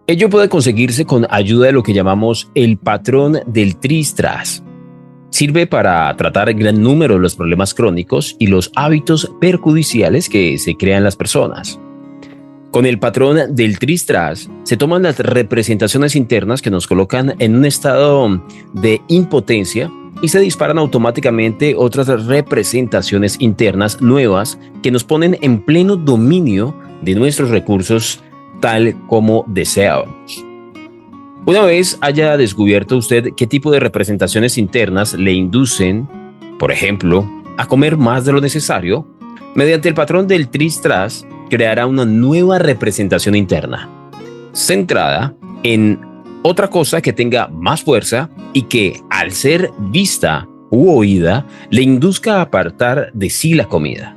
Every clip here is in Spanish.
Ello puede conseguirse con ayuda de lo que llamamos el patrón del Tris-Tras. Sirve para tratar el gran número de los problemas crónicos y los hábitos perjudiciales que se crean en las personas. Con el patrón del Tris-Tras se toman las representaciones internas que nos colocan en un estado de impotencia y se disparan automáticamente otras representaciones internas nuevas que nos ponen en pleno dominio de nuestros recursos tal como deseábamos. Una vez haya descubierto usted qué tipo de representaciones internas le inducen, por ejemplo, a comer más de lo necesario, mediante el patrón del Tris-Tras creará una nueva representación interna, centrada en otra cosa que tenga más fuerza y que, al ser vista u oída, le induzca a apartar de sí la comida.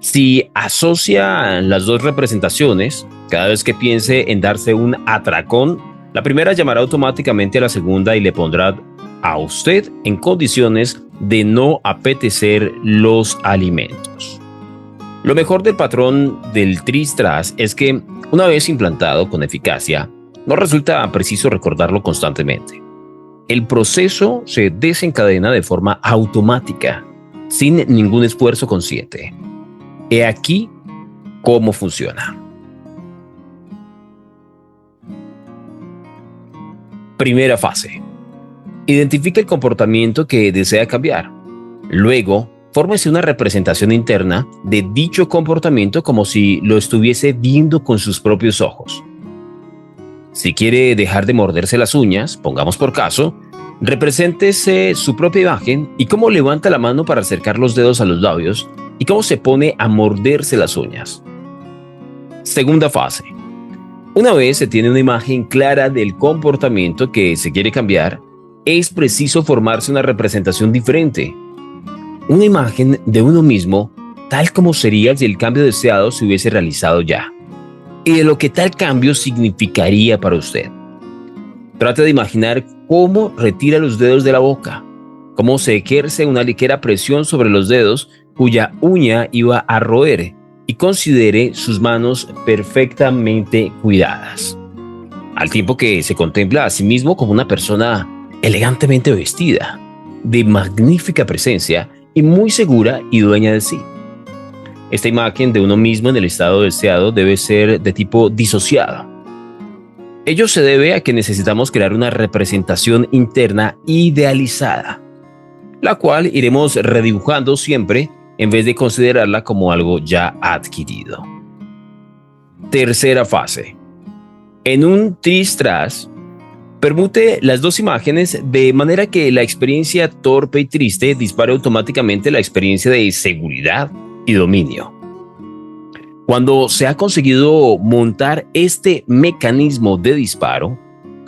Si asocia las dos representaciones, cada vez que piense en darse un atracón, la primera llamará automáticamente a la segunda y le pondrá a usted en condiciones de no apetecer los alimentos. Lo mejor del patrón del Tris-Tras es que, una vez implantado con eficacia, no resulta preciso recordarlo constantemente. El proceso se desencadena de forma automática, sin ningún esfuerzo consciente. He aquí cómo funciona. Primera fase. Identifique el comportamiento que desea cambiar. Luego, fórmese una representación interna de dicho comportamiento como si lo estuviese viendo con sus propios ojos. Si quiere dejar de morderse las uñas, pongamos por caso, represéntese su propia imagen y cómo levanta la mano para acercar los dedos a los labios y cómo se pone a morderse las uñas. Segunda fase. Una vez se tiene una imagen clara del comportamiento que se quiere cambiar, es preciso formarse una representación diferente. Una imagen de uno mismo, tal como sería si el cambio deseado se hubiese realizado ya, y de lo que tal cambio significaría para usted. Trate de imaginar cómo retira los dedos de la boca, cómo se ejerce una ligera presión sobre los dedos cuya uña iba a roer, y considere sus manos perfectamente cuidadas, al tiempo que se contempla a sí mismo como una persona elegantemente vestida, de magnífica presencia y muy segura y dueña de sí. Esta imagen de uno mismo en el estado deseado debe ser de tipo disociado. Ello se debe a que necesitamos crear una representación interna idealizada, la cual iremos redibujando siempre en vez de considerarla como algo ya adquirido. Tercera fase. En un Tris-Tras, permute las dos imágenes de manera que la experiencia torpe y triste dispare automáticamente la experiencia de seguridad y dominio. Cuando se ha conseguido montar este mecanismo de disparo,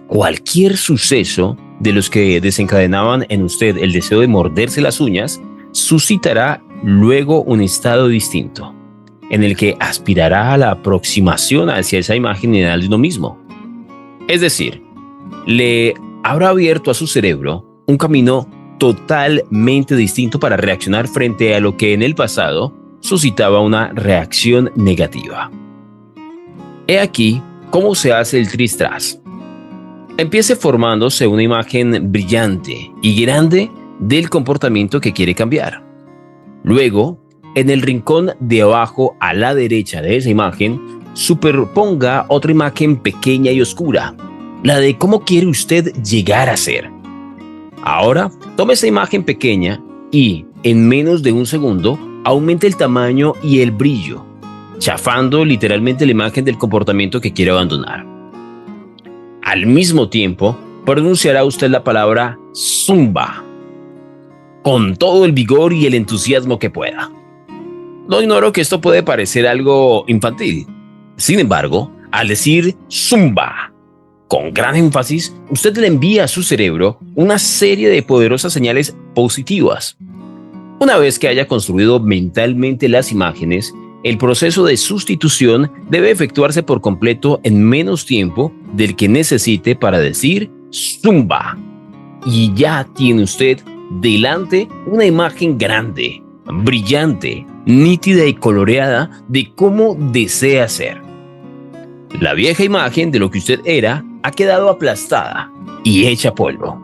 cualquier suceso de los que desencadenaban en usted el deseo de morderse las uñas suscitará luego un estado distinto, en el que aspirará a la aproximación hacia esa imagen ideal de uno mismo. Es decir, le habrá abierto a su cerebro un camino totalmente distinto para reaccionar frente a lo que en el pasado suscitaba una reacción negativa. He aquí cómo se hace el Tris-Tras. Empiece formándose una imagen brillante y grande del comportamiento que quiere cambiar. Luego, en el rincón de abajo a la derecha de esa imagen, superponga otra imagen pequeña y oscura, la de cómo quiere usted llegar a ser. Ahora, tome esa imagen pequeña y, en menos de un segundo, aumente el tamaño y el brillo, chafando literalmente la imagen del comportamiento que quiere abandonar. Al mismo tiempo, pronunciará usted la palabra Zumba, con todo el vigor y el entusiasmo que pueda. No ignoro que esto puede parecer algo infantil. Sin embargo, al decir Zumba con gran énfasis, usted le envía a su cerebro una serie de poderosas señales positivas. Una vez que haya construido mentalmente las imágenes, el proceso de sustitución debe efectuarse por completo en menos tiempo del que necesite para decir Zumba. Y ya tiene usted delante una imagen grande, brillante, nítida y coloreada de cómo desea ser. La vieja imagen de lo que usted era ha quedado aplastada y hecha polvo.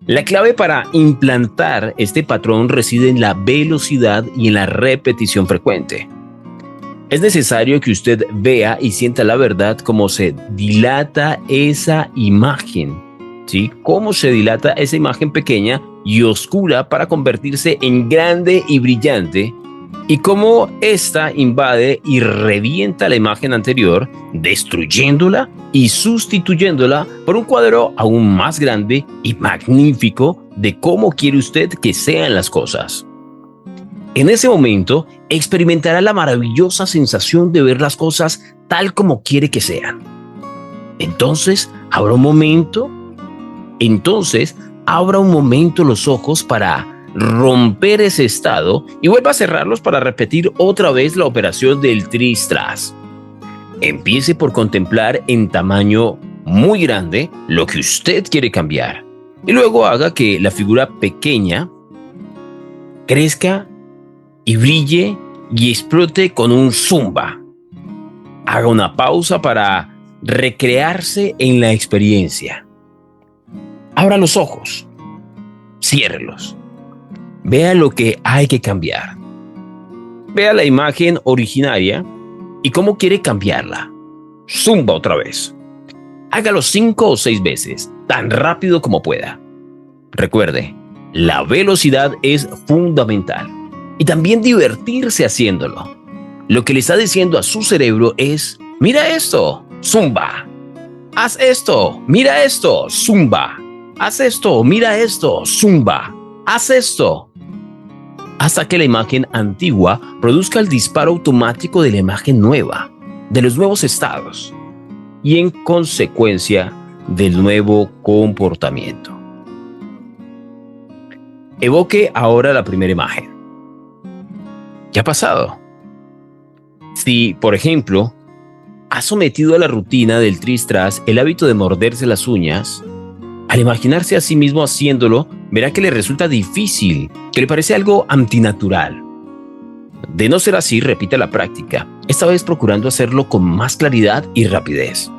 La clave para implantar este patrón reside en la velocidad y en la repetición frecuente. Es necesario que usted vea y sienta la verdad cómo se dilata esa imagen, ¿sí? Cómo se dilata esa imagen pequeña y oscura para convertirse en grande y brillante, y cómo ésta invade y revienta la imagen anterior, destruyéndola y sustituyéndola por un cuadro aún más grande y magnífico de cómo quiere usted que sean las cosas. En ese momento, experimentará la maravillosa sensación de ver las cosas tal como quiere que sean. Entonces, abra un momento los ojos para romper ese estado y vuelva a cerrarlos para repetir otra vez la operación del tris-tras. Empiece por contemplar en tamaño muy grande lo que usted quiere cambiar y luego haga que la figura pequeña crezca y brille y explote con un zumba. Haga una pausa para recrearse en la experiencia. Abra los ojos, ciérrelos. Vea lo que hay que cambiar. Vea la imagen originaria y cómo quiere cambiarla. Zumba otra vez. Hágalo 5 o 6 veces, tan rápido como pueda. Recuerde, la velocidad es fundamental y también divertirse haciéndolo. Lo que le está diciendo a su cerebro es: mira esto, zumba. Haz esto, mira esto, zumba. Haz esto, mira esto, zumba. Haz esto. Hasta que la imagen antigua produzca el disparo automático de la imagen nueva, de los nuevos estados y en consecuencia del nuevo comportamiento. Evoque ahora la primera imagen. ¿Qué ha pasado? Si, por ejemplo, ha sometido a la rutina del tris-tras el hábito de morderse las uñas, al imaginarse a sí mismo haciéndolo, verá que le resulta difícil, que le parece algo antinatural. De no ser así, repita la práctica, esta vez procurando hacerlo con más claridad y rapidez.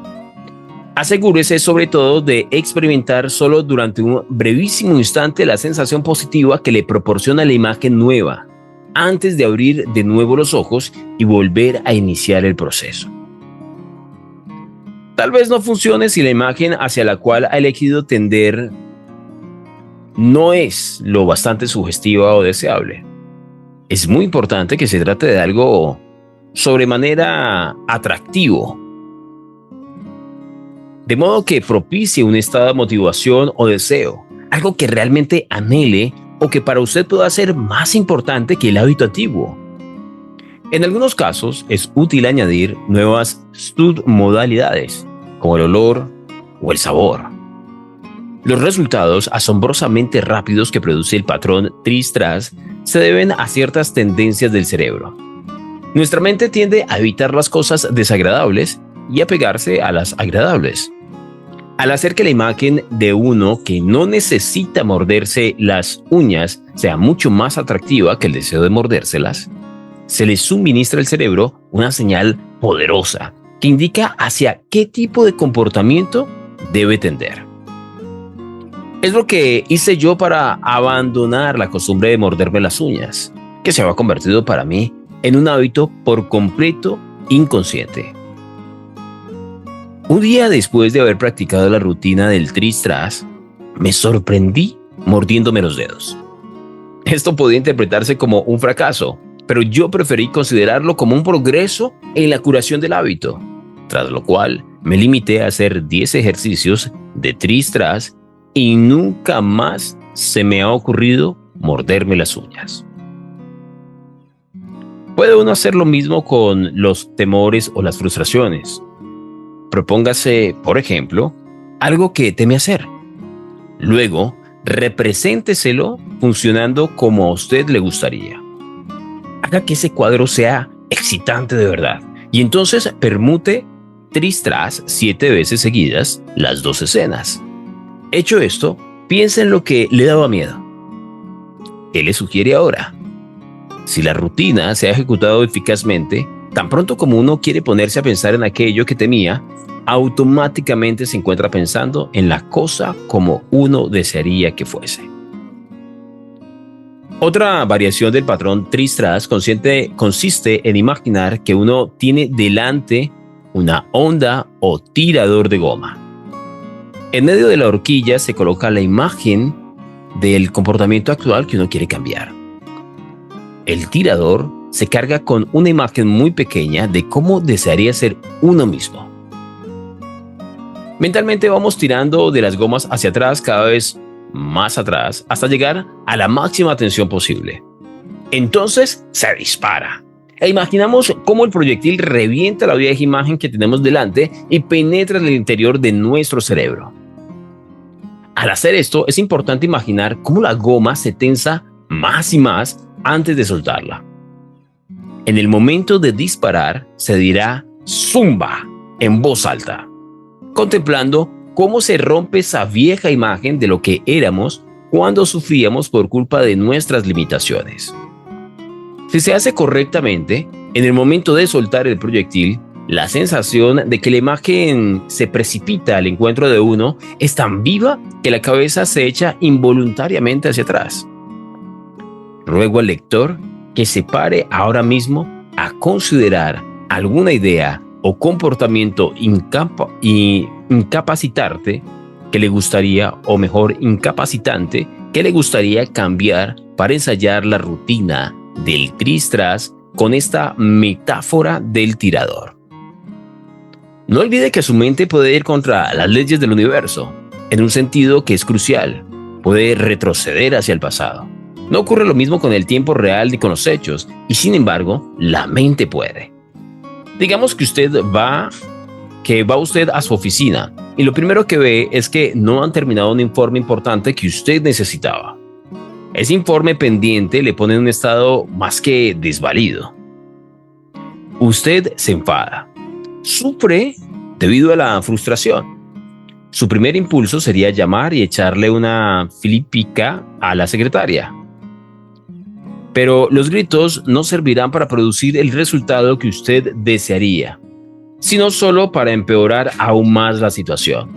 Asegúrese sobre todo de experimentar solo durante un brevísimo instante la sensación positiva que le proporciona la imagen nueva, antes de abrir de nuevo los ojos y volver a iniciar el proceso. Tal vez no funcione si la imagen hacia la cual ha elegido tender no es lo bastante sugestiva o deseable. Es muy importante que se trate de algo sobremanera atractivo, de modo que propicie un estado de motivación o deseo, algo que realmente anhele o que para usted pueda ser más importante que el hábito antiguo. En algunos casos es útil añadir nuevas submodalidades, como el olor o el sabor. Los resultados asombrosamente rápidos que produce el patrón tris-tras se deben a ciertas tendencias del cerebro. Nuestra mente tiende a evitar las cosas desagradables y a pegarse a las agradables. Al hacer que la imagen de uno que no necesita morderse las uñas sea mucho más atractiva que el deseo de mordérselas, se le suministra al cerebro una señal poderosa que indica hacia qué tipo de comportamiento debe tender. Es lo que hice yo para abandonar la costumbre de morderme las uñas, que se había convertido para mí en un hábito por completo inconsciente. Un día después de haber practicado la rutina del tris-tras, me sorprendí mordiéndome los dedos. Esto podía interpretarse como un fracaso, pero yo preferí considerarlo como un progreso en la curación del hábito, tras lo cual me limité a hacer 10 ejercicios de tris-tras y nunca más se me ha ocurrido morderme las uñas. Puede uno hacer lo mismo con los temores o las frustraciones. Propóngase, por ejemplo, algo que teme hacer. Luego, represénteselo funcionando como a usted le gustaría. Haga que ese cuadro sea excitante de verdad y entonces permute tris-tras 7 veces seguidas las 2 escenas. Hecho esto, piense en lo que le daba miedo. ¿Qué le sugiere ahora? Si la rutina se ha ejecutado eficazmente, Tan pronto como uno quiere ponerse a pensar en aquello que temía, automáticamente se encuentra pensando en la cosa como uno desearía que fuese. Otra variación del patrón tris-tras consiste en imaginar que uno tiene delante una onda o tirador de goma. En medio de la horquilla se coloca la imagen del comportamiento actual que uno quiere cambiar. El tirador se carga con una imagen muy pequeña de cómo desearía ser uno mismo. Mentalmente vamos tirando de las gomas hacia atrás, cada vez más atrás, hasta llegar a la máxima tensión posible. Entonces se dispara. E imaginamos cómo el proyectil revienta la vieja imagen que tenemos delante y penetra en el interior de nuestro cerebro. Al hacer esto, es importante imaginar cómo la goma se tensa más y más antes de soltarla. En el momento de disparar, se dirá "zumba" en voz alta, contemplando cómo se rompe esa vieja imagen de lo que éramos cuando sufríamos por culpa de nuestras limitaciones. Si se hace correctamente, en el momento de soltar el proyectil, la sensación de que la imagen se precipita al encuentro de uno es tan viva que la cabeza se echa involuntariamente hacia atrás. Ruego al lector que se pare ahora mismo a considerar alguna idea o comportamiento incapacitante que le gustaría, o mejor, incapacitante que le gustaría cambiar para ensayar la rutina del tris-tras con esta metáfora del tirador. No olvide que su mente puede ir contra las leyes del universo, en un sentido que es crucial. Puede retroceder hacia el pasado. No ocurre lo mismo con el tiempo real ni con los hechos, y sin embargo, la mente puede. Digamos que va usted a su oficina y lo primero que ve es que no han terminado un informe importante que usted necesitaba. Ese informe pendiente le pone en un estado más que desvalido. Usted se enfada. Sufre debido a la frustración. Su primer impulso sería llamar y echarle una filipica a la secretaria. Pero los gritos no servirán para producir el resultado que usted desearía, sino solo para empeorar aún más la situación.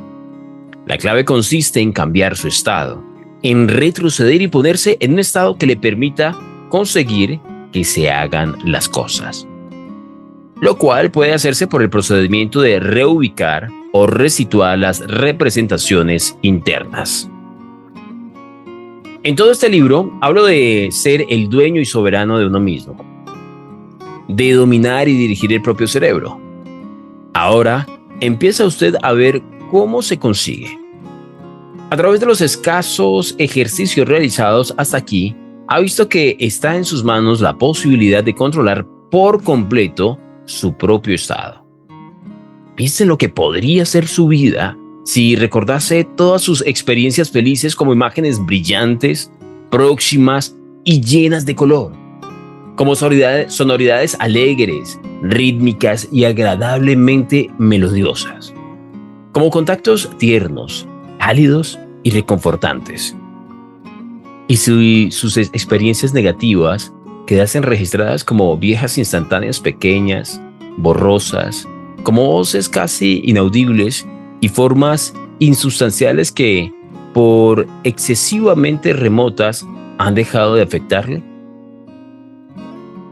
La clave consiste en cambiar su estado, en retroceder y ponerse en un estado que le permita conseguir que se hagan las cosas. Lo cual puede hacerse por el procedimiento de reubicar o resituar las representaciones internas. En todo este libro hablo de ser el dueño y soberano de uno mismo, de dominar y dirigir el propio cerebro. Ahora empieza usted a ver cómo se consigue. A través de los escasos ejercicios realizados hasta aquí, ha visto que está en sus manos la posibilidad de controlar por completo su propio estado. Piense en lo que podría ser su vida si recordase todas sus experiencias felices como imágenes brillantes, próximas y llenas de color, como sonoridades alegres, rítmicas y agradablemente melodiosas, como contactos tiernos, cálidos y reconfortantes. Y si sus experiencias negativas quedasen registradas como viejas instantáneas pequeñas, borrosas, como voces casi inaudibles y formas insustanciales que, por excesivamente remotas, han dejado de afectarle.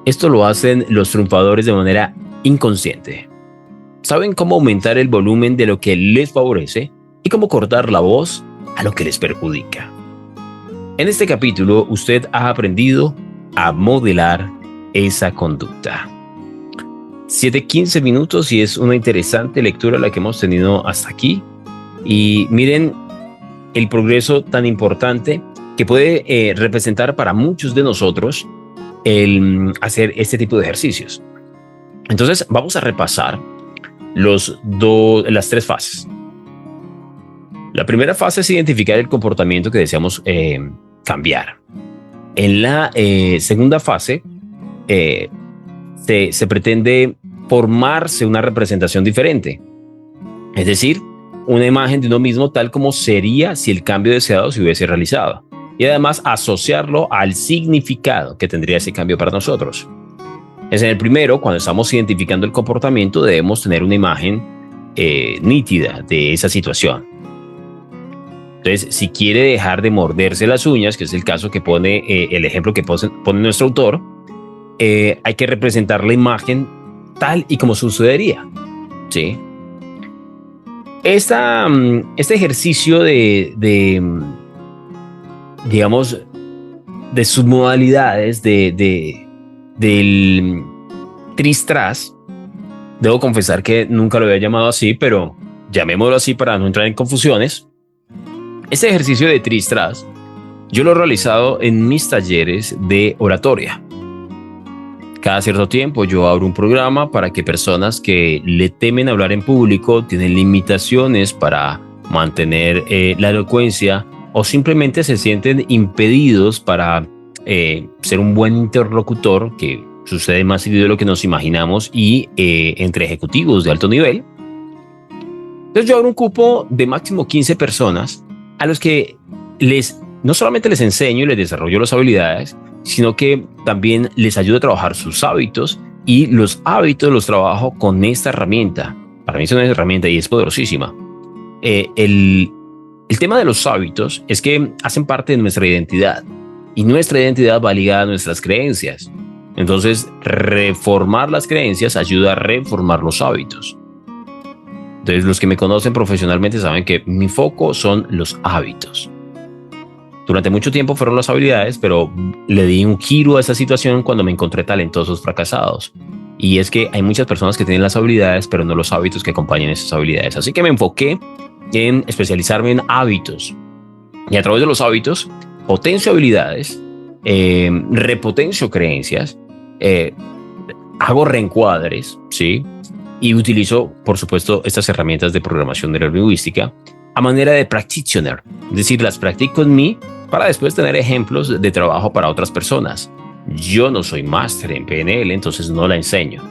Esto lo hacen los triunfadores de manera inconsciente. Saben cómo aumentar el volumen de lo que les favorece y cómo cortar la voz a lo que les perjudica. En este capítulo, usted ha aprendido a modelar esa conducta. 7:15 minutos y es una interesante lectura la que hemos tenido hasta aquí. Y miren el progreso tan importante que puede representar para muchos de nosotros el hacer este tipo de ejercicios. Entonces vamos a repasar las tres fases. La primera fase es identificar el comportamiento que deseamos cambiar. En la segunda fase se pretende formarse una representación diferente, es decir, una imagen de uno mismo tal como sería si el cambio deseado se hubiese realizado, y además asociarlo al significado que tendría ese cambio para nosotros. En el primero, cuando estamos identificando el comportamiento, debemos tener una imagen nítida de esa situación. Entonces, si quiere dejar de morderse las uñas, que es el caso que pone el ejemplo que pone nuestro autor, hay que representar la imagen tal y como sucedería, ¿sí? Este ejercicio digamos, de submodalidades del tris-tras, debo confesar que nunca lo había llamado así, pero llamémoslo así para no entrar en confusiones. Este ejercicio de tris-tras yo lo he realizado en mis talleres de oratoria. Cada cierto tiempo yo abro un programa para que personas que le temen hablar en público, tienen limitaciones para mantener la elocuencia o simplemente se sienten impedidos para ser un buen interlocutor, que sucede más seguido de lo que nos imaginamos, y entre ejecutivos de alto nivel. Entonces yo abro un cupo de máximo 15 personas a los que no solamente les enseño y les desarrollo las habilidades, sino que también les ayudo a trabajar sus hábitos, y los hábitos los trabajo con esta herramienta. Para mí es una herramienta y es poderosísima. El tema de los hábitos es que hacen parte de nuestra identidad, y nuestra identidad va ligada a nuestras creencias. Entonces, reformar las creencias ayuda a reformar los hábitos. Entonces, los que me conocen profesionalmente saben que mi foco son los hábitos. Durante mucho tiempo fueron las habilidades, pero le di un giro a esa situación cuando me encontré talentosos fracasados. Y es que hay muchas personas que tienen las habilidades, pero no los hábitos que acompañan esas habilidades. Así que me enfoqué en especializarme en hábitos. Y a través de los hábitos, potencio habilidades, repotencio creencias, hago reencuadres, ¿sí? Y utilizo, por supuesto, estas herramientas de programación neurolingüística a manera de practitioner. Es decir, las practico en mí para después tener ejemplos de trabajo para otras personas. Yo no soy máster en PNL, entonces no la enseño,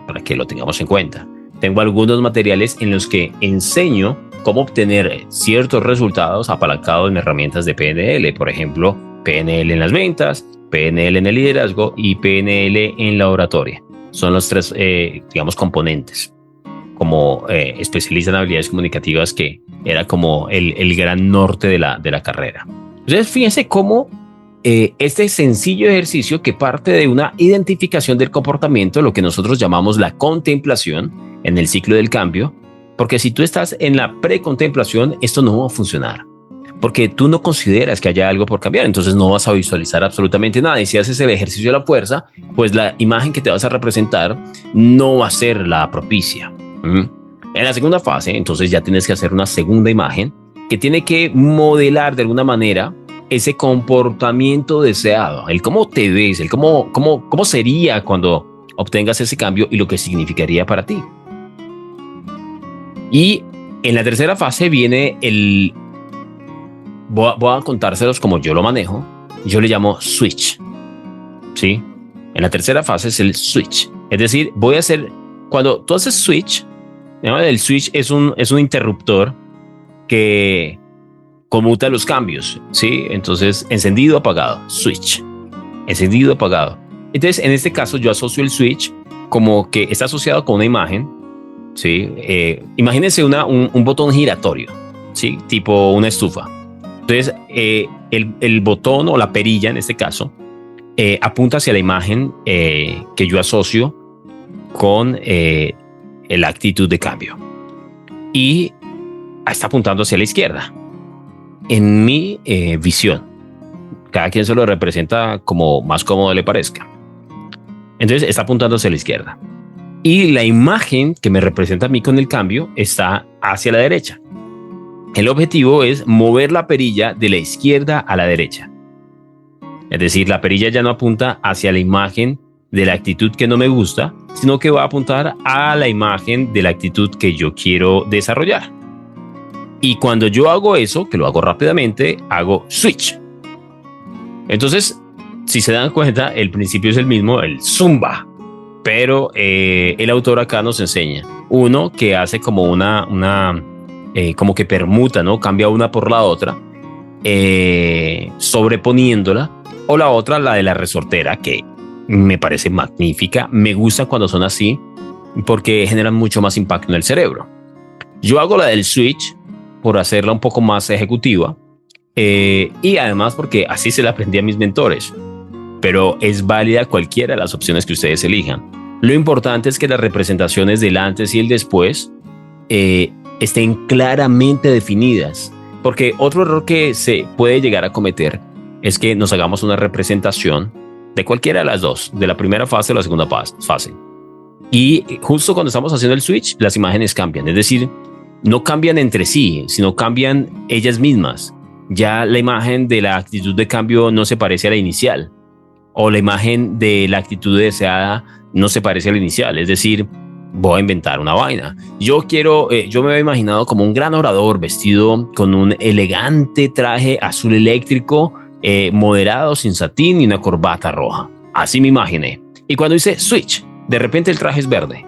para que lo tengamos en cuenta. Tengo algunos materiales en los que enseño cómo obtener ciertos resultados apalancados en herramientas de PNL. Por ejemplo, PNL en las ventas, PNL en el liderazgo y PNL en la oratoria. Son los tres, digamos, componentes. Como especialista en habilidades comunicativas, que era como el gran norte de la carrera. Entonces, fíjense cómo este sencillo ejercicio, que parte de una identificación del comportamiento, lo que nosotros llamamos la contemplación en el ciclo del cambio, porque si tú estás en la precontemplación, esto no va a funcionar, porque tú no consideras que haya algo por cambiar, entonces no vas a visualizar absolutamente nada. Y si haces el ejercicio de la fuerza, pues la imagen que te vas a representar no va a ser la propicia. En la segunda fase, entonces ya tienes que hacer una segunda imagen que tiene que modelar de alguna manera ese comportamiento deseado, el cómo te ves, el cómo sería cuando obtengas ese cambio y lo que significaría para ti. Y en la tercera fase viene voy a contárselos como yo lo manejo. Yo le llamo switch, ¿sí? En la tercera fase es el switch. Es decir, voy a hacer, cuando tú haces switch, ¿no? El switch es un interruptor que conmuta los cambios, ¿sí? Entonces, encendido, apagado, switch. Encendido, apagado. Entonces, en este caso, yo asocio el switch como que está asociado con una imagen, ¿sí? Imagínense un botón giratorio, ¿sí? Tipo una estufa. Entonces, el botón o la perilla, en este caso, apunta hacia la imagen que yo asocio con la actitud de cambio. Y está apuntando hacia la izquierda. En mi visión, cada quien se lo representa como más cómodo le parezca. Entonces, está apuntando hacia la izquierda. Y la imagen que me representa a mí con el cambio está hacia la derecha. El objetivo es mover la perilla de la izquierda a la derecha. Es decir, la perilla ya no apunta hacia la imagen de la actitud que no me gusta, sino que va a apuntar a la imagen de la actitud que yo quiero desarrollar. Y cuando yo hago eso, que lo hago rápidamente, hago switch. Entonces, si se dan cuenta, el principio es el mismo, el zumba. Pero el autor acá nos enseña uno que hace como como que permuta, ¿no? Cambia una por la otra, sobreponiéndola, o la otra, la de la resortera, que me parece magnífica. Me gusta cuando son así porque generan mucho más impacto en el cerebro. Yo hago la del switch por hacerla un poco más ejecutiva y además porque así se la aprendí a mis mentores, pero es válida cualquiera de las opciones que ustedes elijan. Lo importante es que las representaciones del antes y el después estén claramente definidas, porque otro error que se puede llegar a cometer es que nos hagamos una representación de cualquiera de las dos, de la primera fase o la segunda fase. Y justo cuando estamos haciendo el switch, las imágenes cambian, es decir, no cambian entre sí, sino cambian ellas mismas. Ya la imagen de la actitud de cambio no se parece a la inicial, o la imagen de la actitud deseada no se parece a la inicial, es decir, voy a inventar una vaina. Yo me había imaginado como un gran orador vestido con un elegante traje azul eléctrico, moderado, sin satín y una corbata roja. Así me imaginé. Y cuando hice switch, de repente el traje es verde.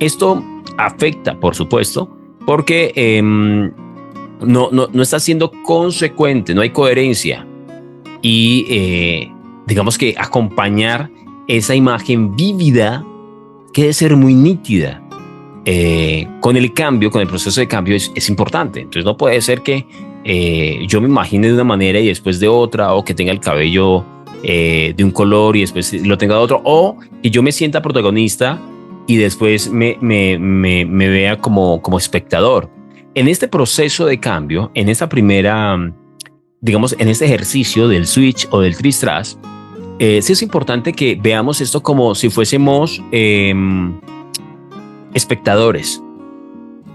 Esto afecta, por supuesto, porque no está siendo consecuente, no hay coherencia. Y digamos que acompañar esa imagen vívida que debe ser muy nítida con el cambio, con el proceso de cambio es importante. Entonces no puede ser que yo me imagine de una manera y después de otra, o que tenga el cabello de un color y después lo tenga de otro, o que yo me sienta protagonista y después me vea como espectador. En este proceso de cambio, en esta primera, digamos, en este ejercicio del switch o del tris-tras, sí es importante que veamos esto como si fuésemos espectadores.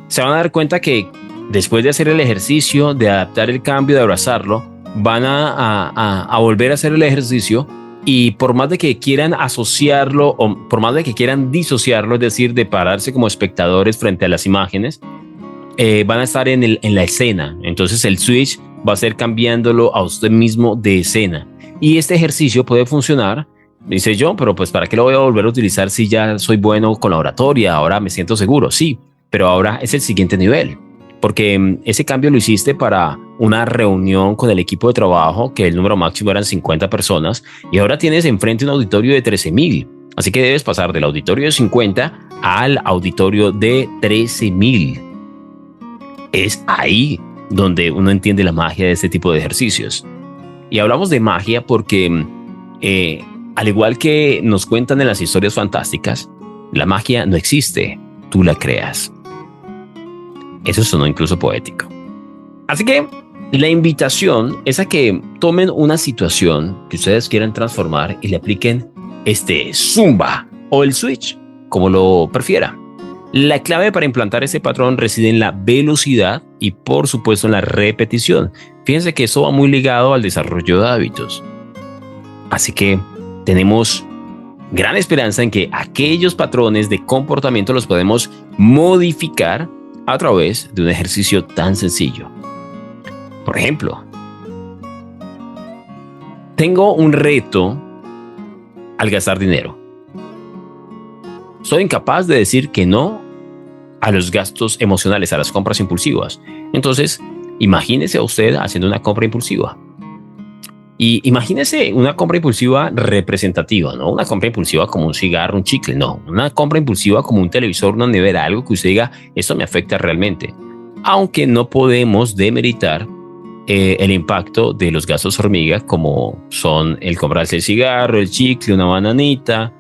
Se van a dar cuenta que después de hacer el ejercicio, de adaptar el cambio, de abrazarlo, van a volver a hacer el ejercicio, y por más de que quieran asociarlo o por más de que quieran disociarlo, es decir, de pararse como espectadores frente a las imágenes, van a estar en la escena. Entonces el switch va a ser cambiándolo a usted mismo de escena. Y este ejercicio puede funcionar, dice John, pero pues ¿para qué lo voy a volver a utilizar si ya soy bueno con la oratoria? Ahora me siento seguro. Sí, pero ahora es el siguiente nivel, porque ese cambio lo hiciste para una reunión con el equipo de trabajo, que el número máximo eran 50 personas, y ahora tienes enfrente un auditorio de 13,000. Así que debes pasar del auditorio de 50 al auditorio de 13,000. Es ahí donde uno entiende la magia de este tipo de ejercicios. Y hablamos de magia porque, al igual que nos cuentan en las historias fantásticas, la magia no existe, tú la creas. Eso sonó incluso poético. Así que la invitación es a que tomen una situación que ustedes quieran transformar y le apliquen este Zumba o el switch, como lo prefieran. La clave para implantar ese patrón reside en la velocidad y, por supuesto, en la repetición. Fíjense que eso va muy ligado al desarrollo de hábitos. Así que tenemos gran esperanza en que aquellos patrones de comportamiento los podemos modificar a través de un ejercicio tan sencillo. Por ejemplo, tengo un reto al gastar dinero. Soy incapaz de decir que no a los gastos emocionales, a las compras impulsivas. Entonces, imagínese a usted haciendo una compra impulsiva. Y imagínese una compra impulsiva representativa, no una compra impulsiva como un cigarro, un chicle, no. Una compra impulsiva como un televisor, una nevera, algo que usted diga, esto me afecta realmente. Aunque no podemos demeritar el impacto de los gastos hormiga, como son el comprarse el cigarro, el chicle, una bananita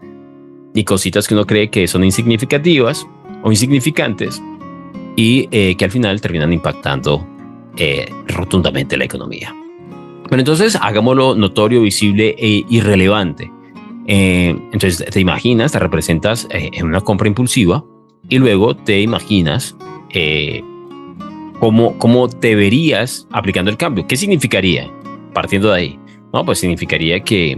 y cositas que uno cree que son insignificativas o insignificantes y que al final terminan impactando rotundamente la economía. Pero entonces hagámoslo notorio, visible e irrelevante. Entonces te imaginas, te representas en una compra impulsiva y luego te imaginas cómo te verías aplicando el cambio. ¿Qué significaría? Partiendo de ahí, ¿no? Pues significaría que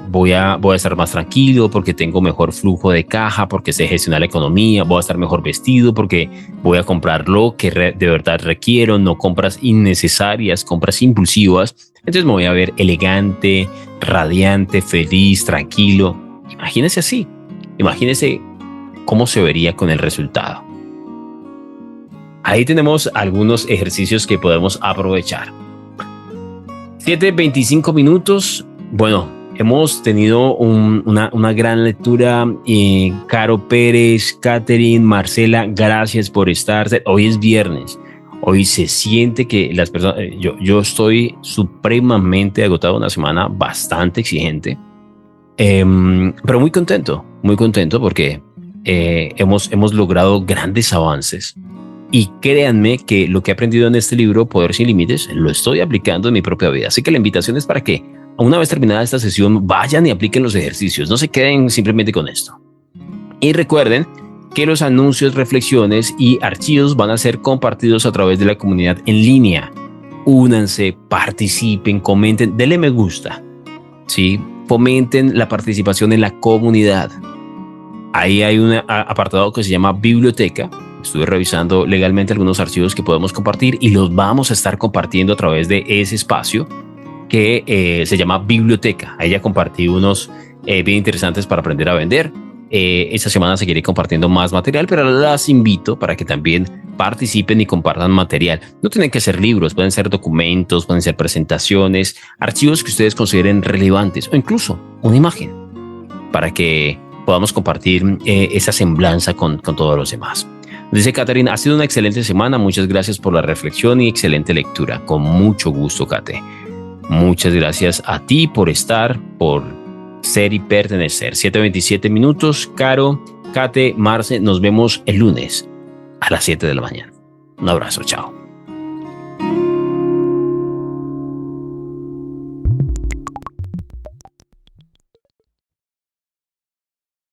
voy a estar más tranquilo porque tengo mejor flujo de caja, porque sé gestionar la economía, voy a estar mejor vestido porque voy a comprar lo que de verdad requiero, no compras innecesarias, compras impulsivas. Entonces me voy a ver elegante, radiante, feliz, tranquilo. Imagínese así, imagínese cómo se vería con el resultado. Ahí tenemos algunos ejercicios que podemos aprovechar. 7:25 minutos. Bueno, hemos tenido una gran lectura. Caro Pérez, Catherine, Marcela, gracias por estar. Hoy es viernes. Hoy se siente que las personas, yo estoy supremamente agotado, una semana bastante exigente, pero muy contento porque hemos logrado grandes avances. Y créanme que lo que he aprendido en este libro, Poder sin Límites, lo estoy aplicando en mi propia vida. Así que la invitación es para que una vez terminada esta sesión vayan y apliquen los ejercicios. No se queden simplemente con esto. Y recuerden que los anuncios, reflexiones y archivos van a ser compartidos a través de la comunidad en línea. Únanse, participen, comenten, denle me gusta. ¿Sí? Fomenten la participación en la comunidad. Ahí hay un apartado que se llama biblioteca. Estuve revisando legalmente algunos archivos que podemos compartir y los vamos a estar compartiendo a través de ese espacio que se llama biblioteca. Ahí ya compartí unos bien interesantes para aprender a vender. Esta semana seguiré compartiendo más material, pero las invito para que también participen y compartan material. No tienen que ser libros, pueden ser documentos, pueden ser presentaciones, archivos que ustedes consideren relevantes o incluso una imagen para que podamos compartir esa semblanza con todos los demás. Dice Catherine, ha sido una excelente semana. Muchas gracias por la reflexión y excelente lectura. Con mucho gusto, Kate. Muchas gracias a ti por estar, por ser y pertenecer. 7:27 minutos. Caro, Kate, Marce, nos vemos el lunes a las 7 de la mañana. Un abrazo, chao.